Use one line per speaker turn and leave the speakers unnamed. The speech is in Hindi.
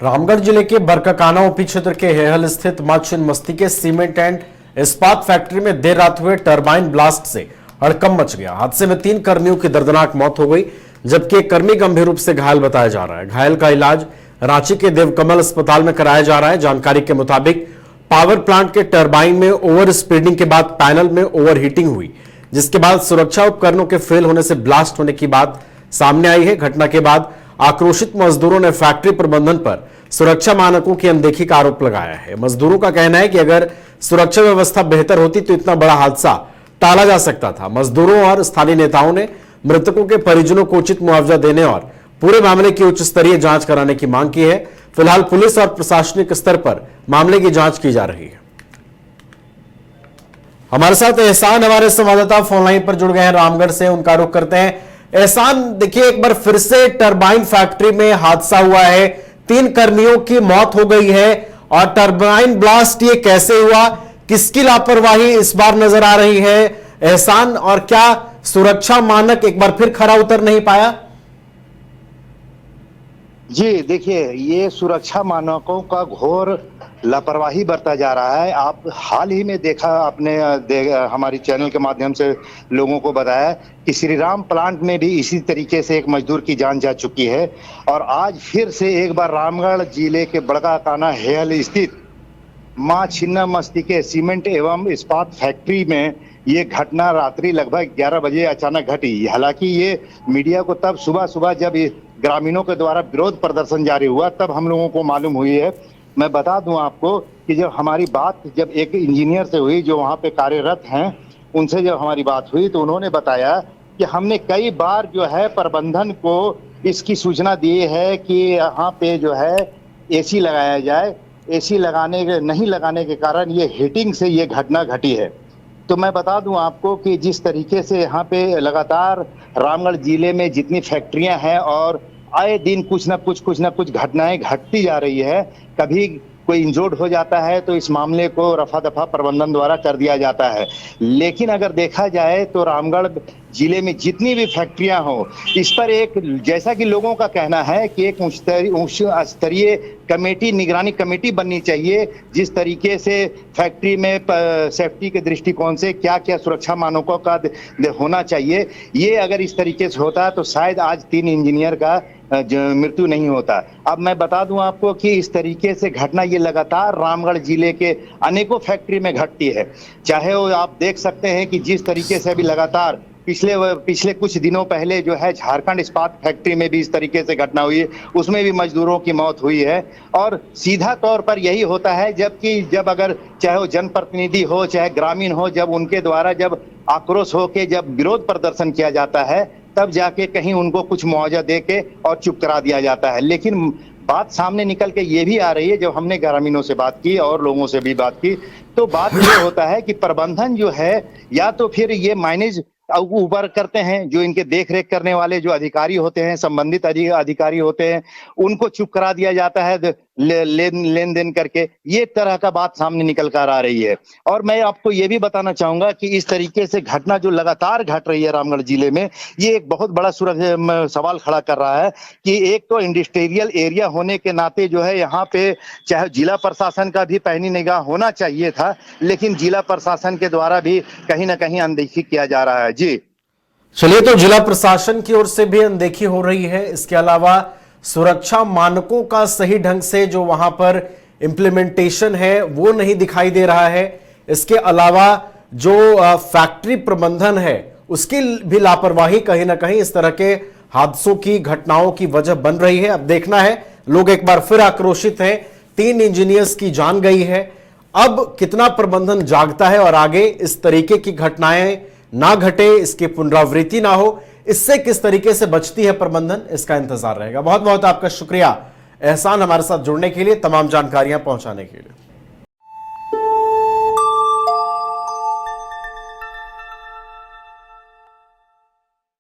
रामगढ़ जिले के बरकाकाना ओपी क्षेत्र के हेहल स्थित मां छिन्नमस्ती के सीमेंट एंड इस्पात फैक्ट्री में देर रात हुए टरबाइन ब्लास्ट से हड़कंप मच गया। हादसे में 3 कर्मियों की दर्दनाक मौत हो गई, जबकि एक कर्मी गंभीर रूप से घायल बताया जा रहा है। घायल का इलाज रांची के देवकमल अस्पताल में कराया जा रहा है। जानकारी के मुताबिक पावर प्लांट के टरबाइन में ओवर स्पीडिंग के बाद पैनल में ओवर हीटिंग हुई, जिसके बाद सुरक्षा उपकरणों के फेल होने से ब्लास्ट होने की बात सामने आई है। घटना के बाद आक्रोशित मजदूरों ने फैक्ट्री प्रबंधन पर सुरक्षा मानकों की अनदेखी का आरोप लगाया है। मजदूरों का कहना है कि अगर सुरक्षा व्यवस्था बेहतर होती तो इतना बड़ा हादसा टाला जा सकता था। मजदूरों और स्थानीय नेताओं ने मृतकों के परिजनों को उचित मुआवजा देने और पूरे मामले की उच्च स्तरीय जांच कराने की मांग की है। फिलहाल पुलिस और प्रशासनिक स्तर पर मामले की जांच की जा रही है। हमारे साथ एहसान हमारे संवाददाता फोन लाइन पर जुड़ गए हैं रामगढ़ से, उनका रुख करते हैं। एहसान, देखिए एक बार फिर से टरबाइन फैक्ट्री में हादसा हुआ है, 3 कर्मियों की मौत हो गई है और टरबाइन ब्लास्ट ये कैसे हुआ, किसकी लापरवाही इस बार नजर आ रही है एहसान, और क्या सुरक्षा मानक एक बार फिर खरा उतर नहीं पाया?
जी देखिए, ये सुरक्षा मानकों का घोर लापरवाही बरता जा रहा है। आप हाल ही में देखा, आपने हमारी चैनल के माध्यम से लोगों को बताया कि श्रीराम प्लांट में भी इसी तरीके से एक मजदूर की जान जा चुकी है। और आज फिर से एक बार रामगढ़ जिले के बरकाकाना हेहल स्थित मां छिन्नमस्ती के सीमेंट एवं इस्पात फैक्ट्री में ये घटना रात्रि लगभग 11 बजे अचानक घटी। हालांकि ये मीडिया को तब सुबह जब ग्रामीणों के द्वारा विरोध प्रदर्शन जारी हुआ तब हम लोगों को मालूम हुई है। मैं बता दूं आपको कि जब हमारी बात जब एक इंजीनियर से हुई जो वहां पे कार्यरत हैं, उनसे जब हमारी बात हुई तो उन्होंने बताया कि हमने कई बार जो है प्रबंधन को इसकी सूचना दी है कि यहाँ पे जो है एसी लगाया जाए। एसी नहीं लगाने के कारण ये हीटिंग से ये घटना घटी है। तो मैं बता दूं आपको कि जिस तरीके से यहाँ पे लगातार रामगढ़ जिले में जितनी फैक्ट्रियां हैं और आए दिन कुछ ना कुछ घटनाएं घटती जा रही है। कभी कोई इंजर्ड हो जाता है तो इस मामले को रफा दफा प्रबंधन द्वारा कर दिया जाता है। लेकिन अगर देखा जाए तो रामगढ़ जिले में जितनी भी फैक्ट्रियां हो, इस पर एक, जैसा कि लोगों का कहना है कि एक उच्च स्तरीय कमेटी, निगरानी कमेटी बननी चाहिए, जिस तरीके से फैक्ट्री में सेफ्टी के दृष्टिकोण से क्या क्या सुरक्षा मानकों का होना चाहिए। ये अगर इस तरीके से होता तो शायद आज 3 इंजीनियर का मृत्यु नहीं होता। अब मैं बता दूं आपको कि इस तरीके से घटना ये लगातार रामगढ़ जिले के अनेकों फैक्ट्री में घटती है। चाहे वो आप देख सकते हैं कि जिस तरीके से अभी लगातार पिछले कुछ दिनों पहले जो है झारखंड इस्पात फैक्ट्री में भी इस तरीके से घटना हुई है, उसमें भी मजदूरों की मौत हुई है। और सीधा तौर पर यही होता है जब अगर चाहे वो जनप्रतिनिधि हो चाहे ग्रामीण हो, जब उनके द्वारा जब आक्रोश होकर जब विरोध प्रदर्शन किया जाता है तब जाके कहीं उनको कुछ मुआवजा दे के और चुप करा दिया जाता है। लेकिन बात सामने निकल के ये भी आ रही है, जब हमने ग्रामीणों से बात की और लोगों से भी बात की तो बात ये होता है कि प्रबंधन जो है या तो फिर ये मैनेज ऊपर करते हैं, जो इनके देख रेख करने वाले जो अधिकारी होते हैं, संबंधित अधिकारी होते हैं, उनको चुप करा दिया जाता है लेन देन करके। ये तरह का बात सामने निकल कर आ रही है। और मैं आपको ये भी बताना चाहूंगा कि इस तरीके से घटना जो लगातार घट रही है रामगढ़ जिले में, ये एक बहुत बड़ा सवाल खड़ा कर रहा है कि एक तो इंडस्ट्रियल एरिया होने के नाते जो है यहाँ पे चाहे जिला प्रशासन का भी पैनी निगाह होना चाहिए था, लेकिन जिला प्रशासन के द्वारा भी कहीं ना कहीं अनदेखी किया जा रहा है। जी
चलिए, तो जिला प्रशासन की ओर से भी अनदेखी हो रही है। इसके अलावा सुरक्षा मानकों का सही ढंग से जो वहां पर इंप्लीमेंटेशन है वो नहीं दिखाई दे रहा है। इसके अलावा जो फैक्ट्री प्रबंधन है उसकी भी लापरवाही कहीं ना कहीं इस तरह के हादसों की घटनाओं की वजह बन रही है। अब देखना है, लोग एक बार फिर आक्रोशित हैं, 3 इंजीनियर्स की जान गई है। अब कितना प्रबंधन जागता है और आगे इस तरीके की घटनाएं ना घटे, इसकी पुनरावृत्ति ना हो, इससे किस तरीके से बचती है प्रबंधन, इसका इंतजार रहेगा। बहुत बहुत आपका शुक्रिया एहसान, हमारे साथ जुड़ने के लिए, तमाम जानकारियां पहुंचाने के लिए।